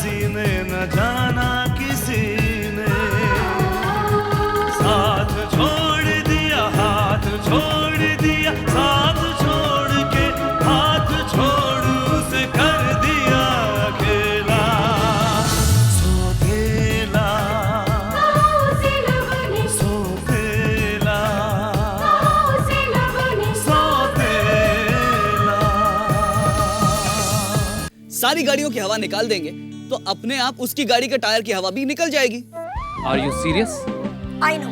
किसी ने न जाना किसी ने, साथ छोड़ दिया हाथ छोड़ दिया, साथ छोड़ के हाथ छोड़ उसे कर दिया अकेला सोतेला सोतेला सोतेला। सारी गाड़ियों की हवा निकाल देंगे तो अपने आप उसकी गाड़ी के टायर की हवा भी निकल जाएगी। Are you serious? I know,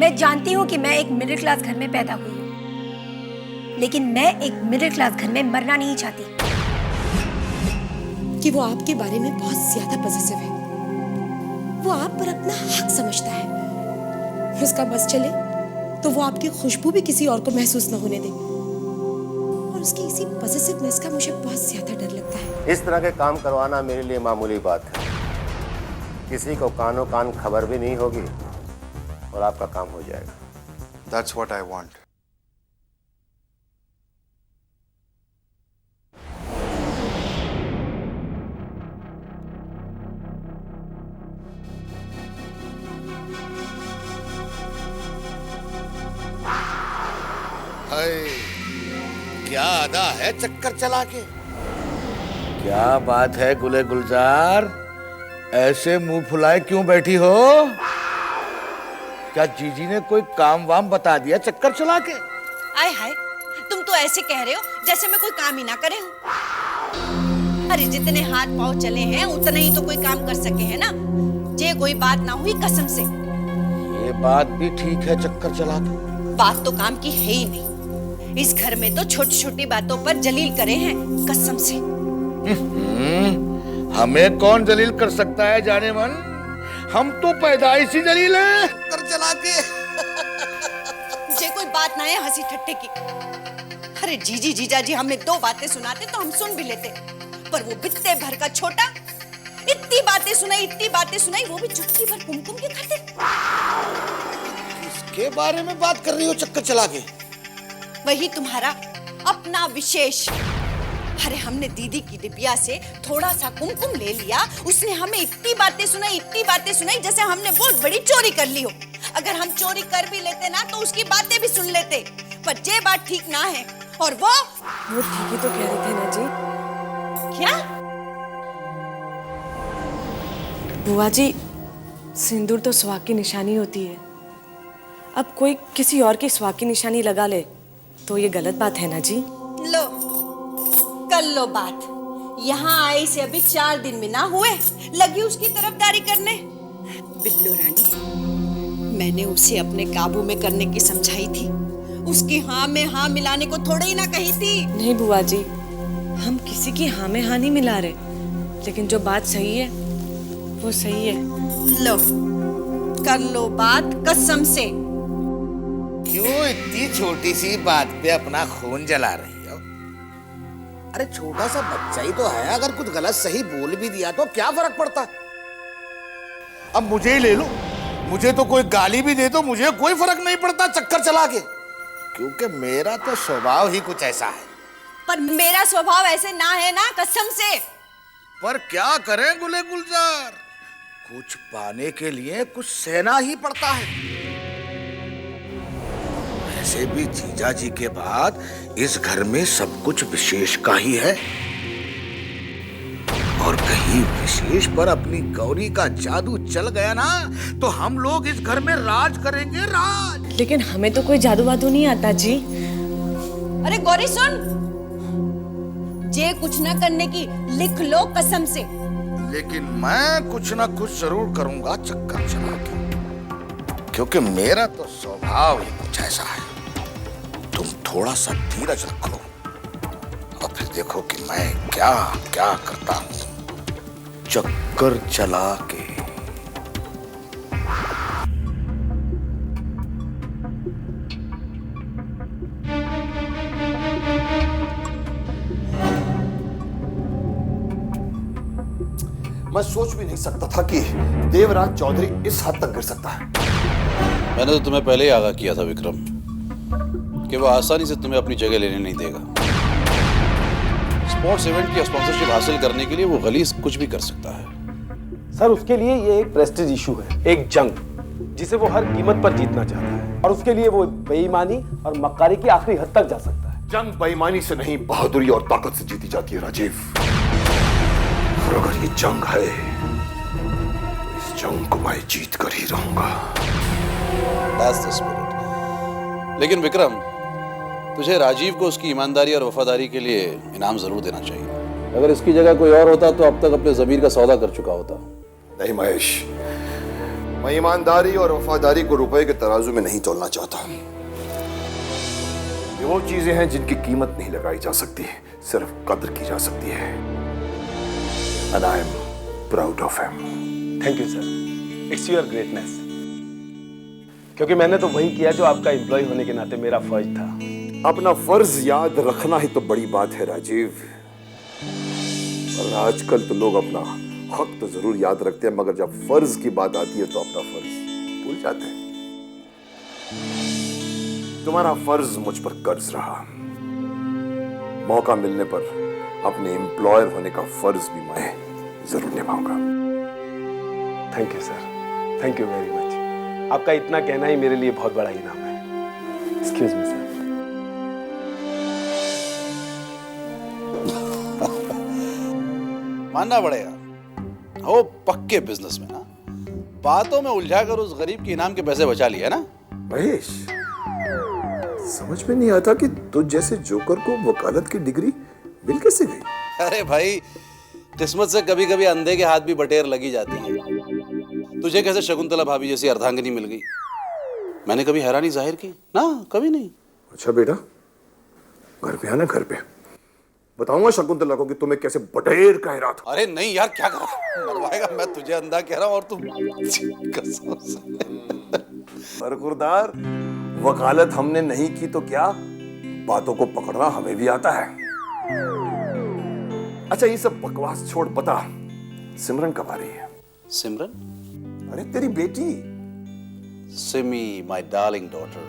मैं जानती हूँ कि मैं एक मिडिल क्लास घर में पैदा हुई हूँ, लेकिन मैं एक मिडिल क्लास घर में मरना नहीं चाहती। कि वो आपके बारे में बहुत ज्यादा पॉजिटिव है, वो आप पर अपना हक समझता है। उसका बस चले तो वो आपकी खुशबू भी किसी और को महसूस न होने दे, और उसकी इसी पॉजिटिवनेस का मुझे बहुत ज्यादा डर लगता है। इस तरह के काम करवाना मेरे लिए मामूली बात है। किसी को कानों कान खबर भी नहीं होगी और आपका काम हो जाएगा। That's what I want. क्या अदा है चक्कर चला के। क्या बात है गुले गुलजार, ऐसे मुंह फुलाए क्यों बैठी हो? क्या जीजी ने कोई काम वाम बता दिया चक्कर चला के? आय हाय, तुम तो ऐसे कह रहे हो जैसे मैं कोई काम ही ना करे हूँ। अरे जितने हाथ पांव चले हैं उतने ही तो कोई काम कर सके हैं ना। ये कोई बात ना हुई कसम से। ये बात भी ठीक है चक्कर चला के। बात तो काम की है ही नहीं। इस घर में तो छोटी छोटी बातों पर जलील करे हैं कसम से। हमें कौन जलील कर सकता है जाने मन, हम तो पैदाइशी जलील हैं। कर चला के ये कोई बात ना है हंसी ठट्टे की। अरे जीजी जीजा जी हमें दो बातें सुनाते तो हम सुन भी लेते, पर वो बित्ते भर का छोटा इतनी बातें सुनाई वो भी चुटकी भर कुमकुम के खातिर। किसके बारे में बात कर रही हो चक्कर चला के? वही तुम्हारा अपना विशेष। अरे हमने दीदी की डिबिया से थोड़ा सा कुमकुम ले लिया, उसने हमें इतनी बातें सुनाई जैसे हमने बहुत बड़ी चोरी कर ली हो। अगर हम चोरी कर भी लेते ना तो उसकी बातें भी सुन लेते, पर ये बात ठीक ना है। और वो ठीक ही तो कह रहे थे ना जी। क्या? बुआ जी, सिंदूर तो सुहाग की निशानी होती है। अब कोई किसी और की सुहाग की निशानी लगा ले तो ये गलत बात है ना जी। लो कर लो बात। यहाँ आई से अभी 4 दिन भी ना हुए, लगी उसकी तरफदारी करने। बिल्लू रानी, मैंने उसे अपने काबू में करने की समझाई थी, उसकी हाँ में हाँ मिलाने को थोड़ा ही ना कही थी। नहीं बुआ जी, हम किसी की हाँ में हाँ नहीं मिला रहे, लेकिन जो बात सही है वो सही है। लो कर लो बात कसम से। क्यों इतनी छोटी सी बात पे अपना खून जला रही हो? अरे छोटा सा बच्चा ही तो है, अगर कुछ गलत सही बोल भी दिया तो क्या फर्क पड़ता? अब मुझे ही ले लो, मुझे तो कोई गाली भी दे दो, मुझे कोई फर्क नहीं पड़ता चक्कर चला के, क्योंकि मेरा तो स्वभाव ही कुछ ऐसा है। पर मेरा स्वभाव ऐसे ना है ना कसम से। पर क्या करें गुले गुलजार, कुछ पाने के लिए कुछ सहना ही पड़ता है। वैसे भी जीजा जी के बाद इस घर में सब कुछ विशेष का ही है, और कहीं विशेष पर अपनी गौरी का जादू चल गया ना तो हम लोग इस घर में राज करेंगे, राज। लेकिन हमें तो कोई जादू वादू नहीं आता जी। अरे गौरी सुन, जे कुछ न करने की लिख लो कसम से। लेकिन मैं कुछ ना कुछ जरूर करूंगा चक्कर चला के, क्योंकि मेरा तो स्वभाव ही कुछ ऐसा है। तुम थोड़ा सा धीरज रखो और फिर देखो कि मैं क्या क्या करता हूं चक्कर चला के। मैं सोच भी नहीं सकता था कि देवराज चौधरी इस हद तक गिर सकता है। मैंने तो तुम्हें पहले ही आगाह किया था विक्रम कि वो आसानी से तुम्हें अपनी जगह लेने नहीं देगा। स्पोर्ट्स इवेंट की स्पॉन्सरशिप हासिल करने के लिए वो गलीज कुछ भी कर सकता है। सर उसके लिए ये एक प्रेस्टीज इशू है, एक जंग जिसे वो हर कीमत पर जीतना चाहता है, और उसके लिए वो बेईमानी और मक्कारी की आखिरी हद तक जा सकता है। जंग बेईमानी से नहीं, बहादुरी और ताकत से जीती जाती है राजीव। और अगर ये जंग है तो इस जंग को मैं जीत कर ही रहूंगा। That's the spirit। लेकिन विक्रम, तुझे राजीव को उसकी ईमानदारी और वफादारी के लिए इनाम जरूर देना चाहिए। अगर इसकी जगह कोई और होता तो अब तक अपने जमीर का सौदा कर चुका होता। नहीं महेश, मैं ईमानदारी और वफादारी को रुपए के तराजू में नहीं तोलना चाहता। ये वो चीजें हैं जिनकी कीमत नहीं लगाई जा सकती, सिर्फ कद्र की जा सकती है। And I am proud of him। Thank you sir, it's your greatness. क्योंकि मैंने तो वही किया जो आपका एम्प्लॉय होने के नाते मेरा फर्ज था। अपना फर्ज याद रखना ही तो बड़ी बात है राजीव। और आजकल तो लोग अपना हक तो जरूर याद रखते हैं, मगर जब फर्ज की बात आती है तो अपना फर्ज भूल जाते हैं। तुम्हारा फर्ज मुझ पर कर्ज रहा। मौका मिलने पर अपने एम्प्लॉयर होने का फर्ज भी मैं जरूर निभाऊंगा। Thank you sir, thank you very much. आपका इतना कहना ही मेरे लिए बहुत बड़ा इनाम है। Excuse me sir. मानना पड़ेगा, वो पक्के बिजनेसमैन ना, बातों में उलझाकर उस गरीब के इनाम के पैसे बचा लिए ना। महेश, समझ में नहीं आता कि तुझ जैसे जोकर को वकालत की डिग्री मिल कैसे गई? अरे भाई, किस्मत से कभी कभी अंधे के हाथ भी बटेर लगी जाती है। तुझे कैसे शकुंतला भाभी जैसी अर्धांगिनी मिल गई, मैंने कभी हैरानी जाहिर की ना, कभी नहीं। अच्छा बेटा, घर पे आना, घर पे बताऊंगा शकुंतला को कि तुम्हें कैसे बटेर कह रहा था। अरे नहीं यार, क्या कर रहा मरवाएगा, मैं तुझे अंधा कह रहा हूं और तुम कसम से। बरखुरदार, वकालत हमने नहीं की तो क्या, बातों को पकड़ना हमें भी आता है। अच्छा ये सब बकवास छोड़, बता सिमरन कब आ रही है? सिमरन? अरे तेरी बेटी सिमी, माय डार्लिंग डॉटर,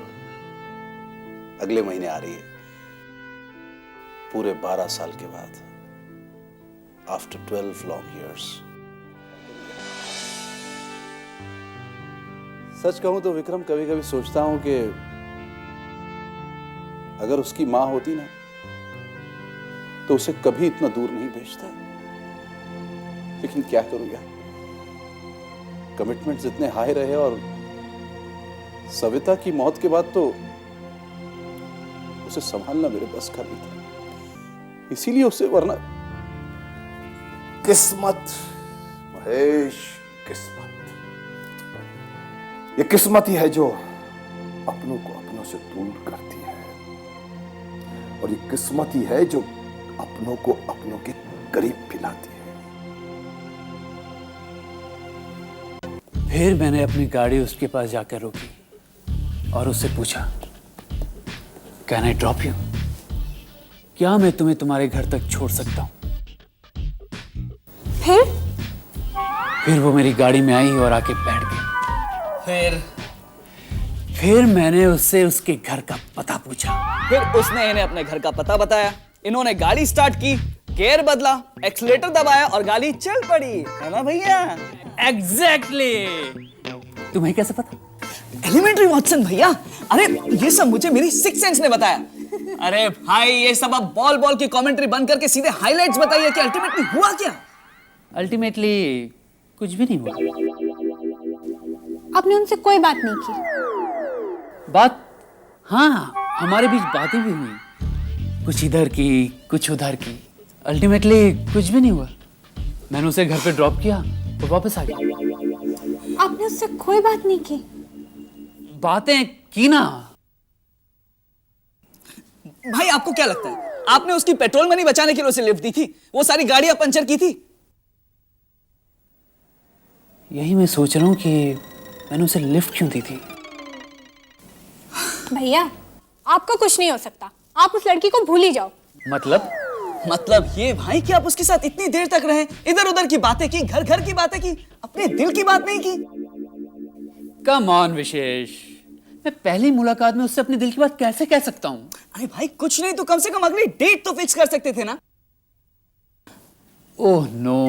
अगले महीने आ रही है, पूरे 12 साल के बाद, आफ्टर 12 लॉन्ग ईयर्स। सच कहूं तो विक्रम, कभी कभी सोचता हूं कि अगर उसकी मां होती ना तो उसे कभी इतना दूर नहीं भेजता। लेकिन क्या करूं यार, कमिटमेंट्स इतने हाई रहे और सविता की मौत के बाद तो उसे संभालना मेरे बस का नहीं था, इसीलिए उसे, वरना किस्मत महेश, किस्मत। ये किस्मत ही है जो अपनों को अपनों से दूर करती है, और ये किस्मत ही है जो अपनों को अपनों के करीब भी लाती है। फिर मैंने अपनी गाड़ी उसके पास जाकर रोकी और उससे पूछा, कैन आई ड्रॉप यू? क्या मैं तुम्हें तुम्हारे घर तक छोड़ सकता हूं? फिर वो मेरी गाड़ी में आई और आके बैठ गई। फिर मैंने उससे उसके घर का पता पूछा। फिर उसने इन्हें अपने घर का पता बताया। इन्होंने गाड़ी स्टार्ट की, गियर बदला, एक्सीलेटर दबाया और गाड़ी चल पड़ी, है ना भैया? एग्जैक्टली। तुम्हें कैसे पता? एलिमेंट्री वॉटसन भैया। अरे ये सब मुझे मेरी सिक्स सेंस ने बताया। अरे भाई, ये सब अब बॉल की कमेंट्री बंद करके सीधे हाइलाइट्स बताइए कि अल्टीमेटली हुआ क्या? अल्टीमेटली कुछ भी नहीं हुआ। आपने उनसे कोई बात नहीं की? बात, हाँ, हमारे बीच बातें भी हुई, कुछ इधर की कुछ उधर की। अल्टीमेटली कुछ भी नहीं हुआ। मैंने उसे घर पे ड्रॉप किया और वापस आ गया। आपने उससे कोई बात नहीं की? बातें की ना। भाई आपको क्या लगता है, आपने उसकी पेट्रोल मनी बचाने के लिए उसे लिफ्ट दी थी? वो सारी गाड़ियां पंचर की थी? यही मैं सोच रहा हूं कि मैंने उसे लिफ्ट क्यों दी थी। भैया, आपका कुछ नहीं हो सकता, आप उस लड़की को भूल ही जाओ। मतलब ये भाई कि आप उसके साथ इतनी देर तक रहे, इधर उधर की बातें की, घर घर की बातें की, अपने दिल की बात नहीं की? कम ऑन विशेष, मैं पहली मुलाकात में उससे अपने दिल की बात कैसे कह सकता हूँ? अरे भाई कुछ नहीं तो कम से कम अगली डेट तो फिक्स कर सकते थे ना। ओह नो,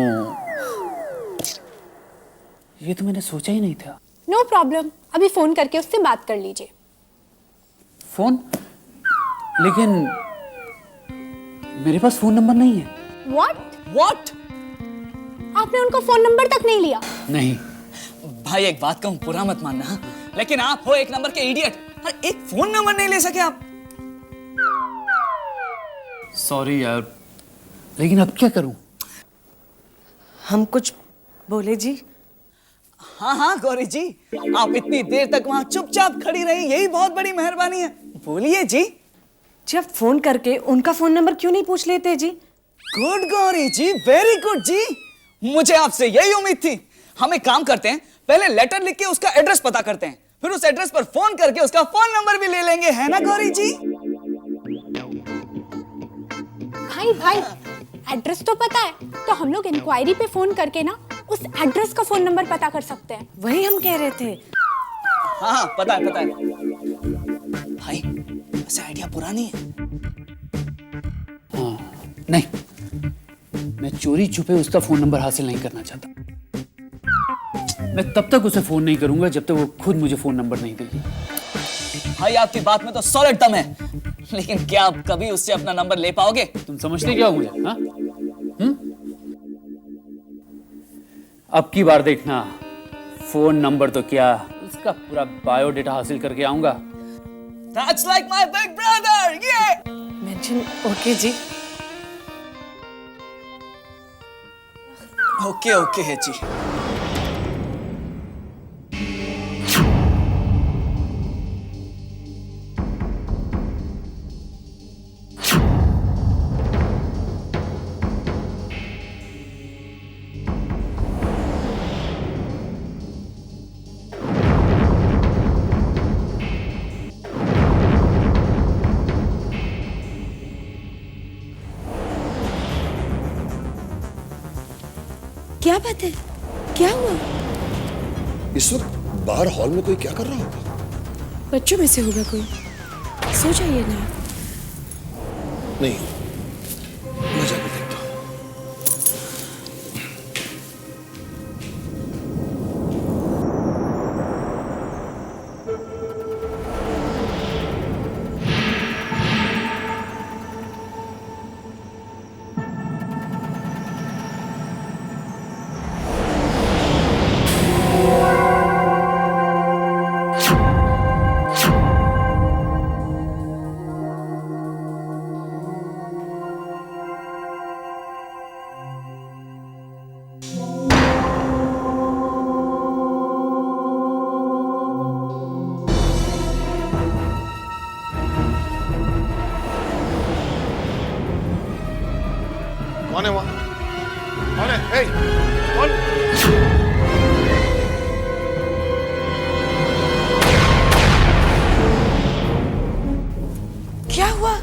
ये तो मैंने सोचा ही नहीं था। नो प्रॉब्लम, अभी फोन करके उससे बात कर लीजिए। फोन? लेकिन मेरे पास फोन नंबर नहीं है। व्हाट? आपने उनका फोन नंबर तक नहीं लिया? नहीं। भाई एक बात कहूं, बुरा मत मानना, हाँ? लेकिन आप हो एक नंबर के इडियट, और एक फोन नंबर नहीं ले सके आप। सॉरी यार, लेकिन अब क्या करूं? हम कुछ बोले जी? हाँ गौरी जी, आप इतनी देर तक वहां चुपचाप खड़ी रही, यही बहुत बड़ी मेहरबानी है। बोलिए जी। जब फोन करके उनका फोन नंबर क्यों नहीं पूछ लेते जी? गुड गौरी जी, वेरी गुड जी, मुझे आपसे यही उम्मीद थी। हम एक काम करते हैं, पहले लेटर लिख के उसका एड्रेस पता करते हैं, फिर उस एड्रेस पर फोन करके उसका फोन नंबर भी ले लेंगे, है ना गौरी जी? भाई एड्रेस तो पता है, तो हम लोग इंक्वायरी पे फोन करके ना उस एड्रेस का फोन नंबर पता कर सकते हैं। वही हम कह रहे थे। हाँ पता है। भाई वैसे आइडिया बुरा नहीं है। हाँ, नहीं, मैं चोरी छुपे उसका फोन नंबर हासिल नहीं करना चाहता। मैं तब तक उसे फोन नहीं करूंगा जब तक वो खुद मुझे फोन नंबर नहीं देगी। भाई आपकी बात में तो सॉलिड दम है, लेकिन क्या आप कभी उससे अपना नंबर ले पाओगे? तुम समझते क्या हो मुझे? हाँ? अब की बार देखना, फोन नंबर तो क्या, उसका पूरा बायोडेटा हासिल करके आऊंगा। That's like my big brother, yeah! Mention okay जी। ओके है जी। क्या बात है? क्या हुआ? इस वक्त बाहर हॉल में कोई क्या कर रहा होगा? बच्चों में से होगा कोई। सो जाइए ना। नहीं, मैं जाकर देखता हूँ। कौन है वहां? कौन है? हे, कौन? क्या हुआ?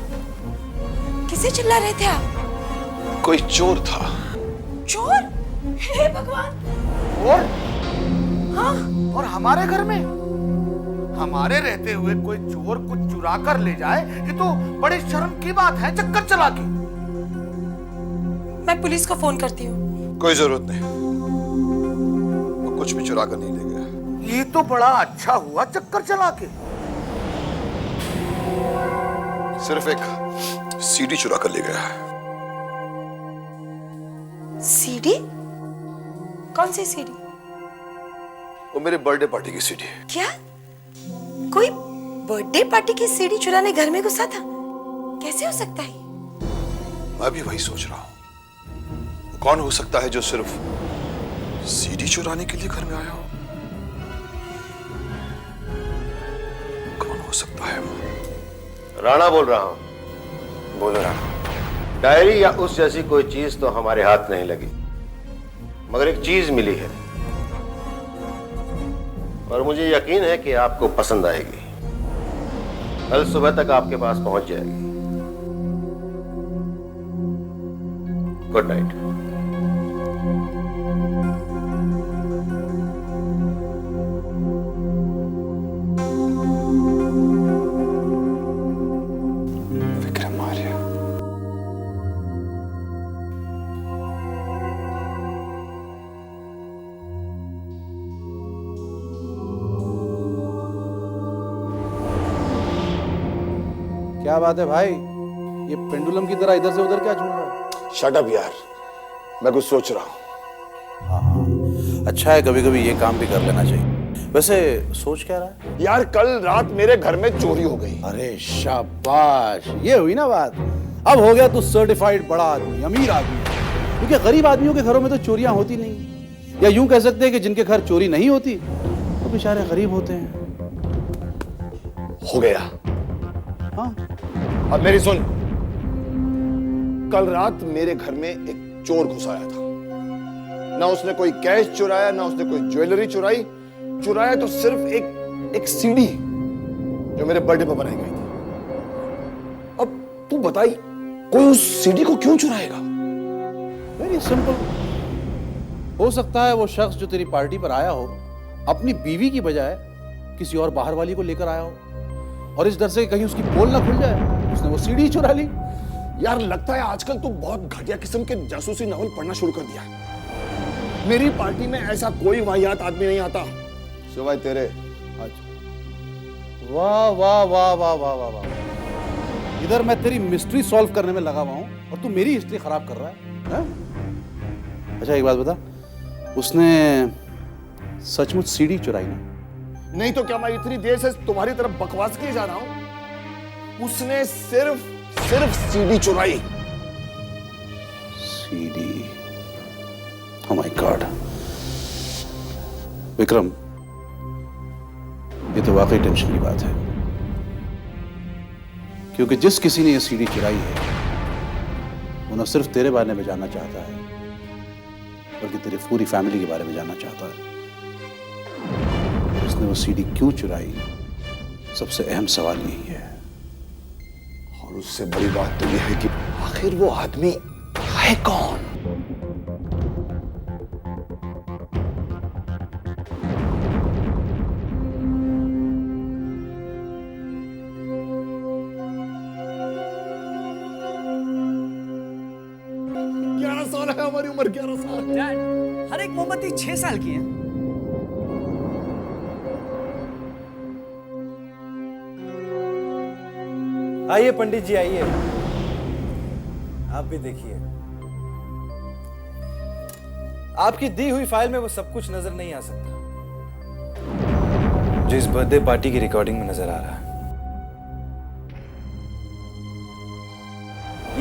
किसे चिल्ला रहे थे आप? कोई चोर था। चोर? हे भगवान! और? हाँ? और हमारे घर में? हमारे रहते हुए कोई चोर कुछ चुरा कर ले जाए, ये तो बड़ी शर्म की बात है। चक्कर चला के। मैं पुलिस को फोन करती हूँ। कोई जरूरत नहीं, वो कुछ भी चुरा कर नहीं ले गया। ये तो बड़ा अच्छा हुआ चक्कर चला के। सिर्फ एक सीडी चुरा कर ले गया है। सीडी? कौन सी सीडी? वो मेरे बर्थडे पार्टी की सीडी। क्या? कोई बर्थडे पार्टी की सीडी चुराने घर में घुसा था? कैसे हो सकता है? मैं भी वही सोच रहा हूं। कौन हो सकता है जो सिर्फ सीडी चुराने के लिए घर में आया हो? कौन हो सकता है वो? राणा बोल रहा हूं। बोलो राणा। डायरी या उस जैसी कोई चीज तो हमारे हाथ नहीं लगी, मगर एक चीज मिली है और मुझे यकीन है कि आपको पसंद आएगी। कल सुबह तक आपके पास पहुंच जाएगी। Good night. क्या बात है भाई, ये पेंडुलम की तरह इधर से उधर क्या झूल रहा है? शट अप यार, मैं कुछ सोच रहा हूँ। हाँ, अच्छा है कभी कभी ये काम भी कर लेना चाहिए। वैसे सोच क्या रहा है? यार कल रात मेरे घर में चोरी हो गई। अरे शाबाश, ये हुई ना बात। अब हो गया तू सर्टिफाइड बड़ा आदमी, अमीर आदमी। क्योंकि गरीब आदमियों के घरों में तो चोरियां होती नहीं, या यूं कह सकते हैं कि जिनके घर चोरी नहीं होती वो बेचारे गरीब होते हैं। हो गया। हाँ, अब मेरी सुन, कल रात मेरे घर में एक चोर घुस आया था। ना उसने कोई कैश चुराया, ना उसने कोई ज्वेलरी चुराई। चुराया तो सिर्फ एक सीडी जो मेरे बर्थडे पर बनाई गई थी। अब तू बताई, कोई उस सीडी को क्यों चुराएगा? Very simple. हो सकता है वो शख्स जो तेरी पार्टी पर आया हो अपनी बीवी की बजाय किसी और बाहर वाली को लेकर आया हो, और इस डर से कहीं उसकी पोल ना खुल जाए उसने वो सीडी चुरा ली। यार लगता है आजकल तू बहुत घटिया किस्म के जासूसी नॉवल पढ़ना शुरू कर दिया है। मेरी पार्टी में ऐसा कोई वाहियात आदमी नहीं आता सिवाय तेरे। वाह वाह वाह वाह वाह वाह वाह, इधर मैं तेरी मिस्ट्री सॉल्व करने में लगा हुआ हूं और तू मेरी हिस्ट्री खराब कर रहा है? अच्छा एक बात बता, उसने सचमुच सीडी चुराई ना? नहीं तो क्या मैं इतनी देर से तुम्हारी तरफ बकवास किए जा रहा हूं? उसने सिर्फ सीडी चुराई। CD? Oh my God Vikram, ये तो वाकई टेंशन की बात है, क्योंकि जिस किसी ने ये सीडी चुराई है वो न सिर्फ तेरे बारे में जानना चाहता है बल्कि तेरी पूरी फैमिली के बारे में जानना चाहता है। उसने वो सीडी क्यों चुराई, सबसे अहम सवाल यही है। और उससे बड़ी बात तो यह है कि आखिर वो आदमी है कौन? हमारी उम्र 11 साल है। डैड, हर एक मोमबत्ती 6 साल की है। आइए पंडित जी आइए, आप भी देखिए। आपकी दी हुई फाइल में वो सब कुछ नजर नहीं आ सकता जो इस बर्थडे पार्टी की रिकॉर्डिंग में नजर आ रहा है।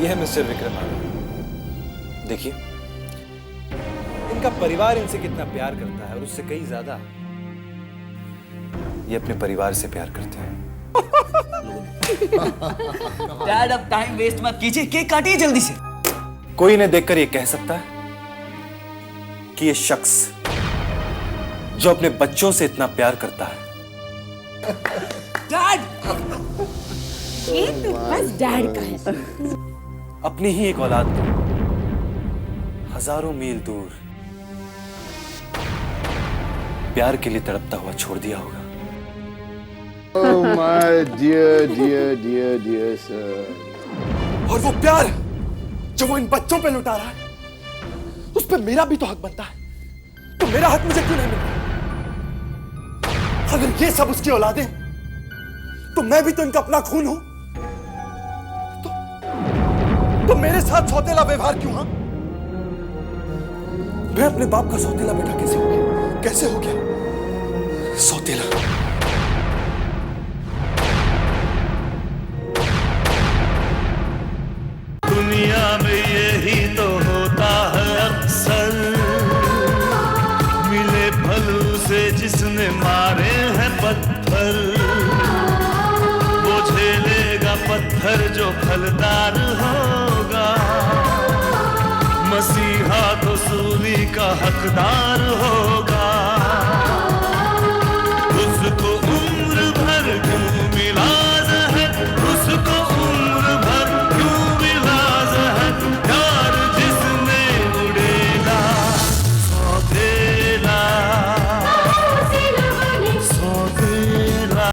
ये है मिस्टर विक्रम आनंद। देखिए, इनका परिवार इनसे कितना प्यार करता है और उससे कई ज्यादा ये अपने परिवार से प्यार करते हैं। डैड अब टाइम वेस्ट मत कीजिए, केक काटिए जल्दी से। कोई इन्हें देखकर ये कह सकता है कि ये शख्स जो अपने बच्चों से इतना प्यार करता है। डैड, ये तो बस डैड का है। अपनी ही एक औलाद को हजारों मील दूर प्यार के लिए तड़पता हुआ छोड़ दिया होगा। Oh my dear sir। और वो प्यार जो वो इन बच्चों पे लुटा रहा है, उस पे मेरा भी तो हक बनता है। तो मेरा हक मुझे क्यों नहीं मिलता? अगर ये सब उसकी औलादें, तो मैं भी तो इनका अपना खून हूं। तो मेरे साथ सौतेला व्यवहार क्यों? हाँ, मैं अपने बाप का सौतेला बेटा कैसे हो गया? कैसे हो गया सौतेला? दुनिया में यही तो होता है अक्सर, मिले भलू से जिसने मारे हैं पत्थर, वो झेलेगा पत्थर जो फलदार होगा। मसीहा तो सूली का हकदार होगा।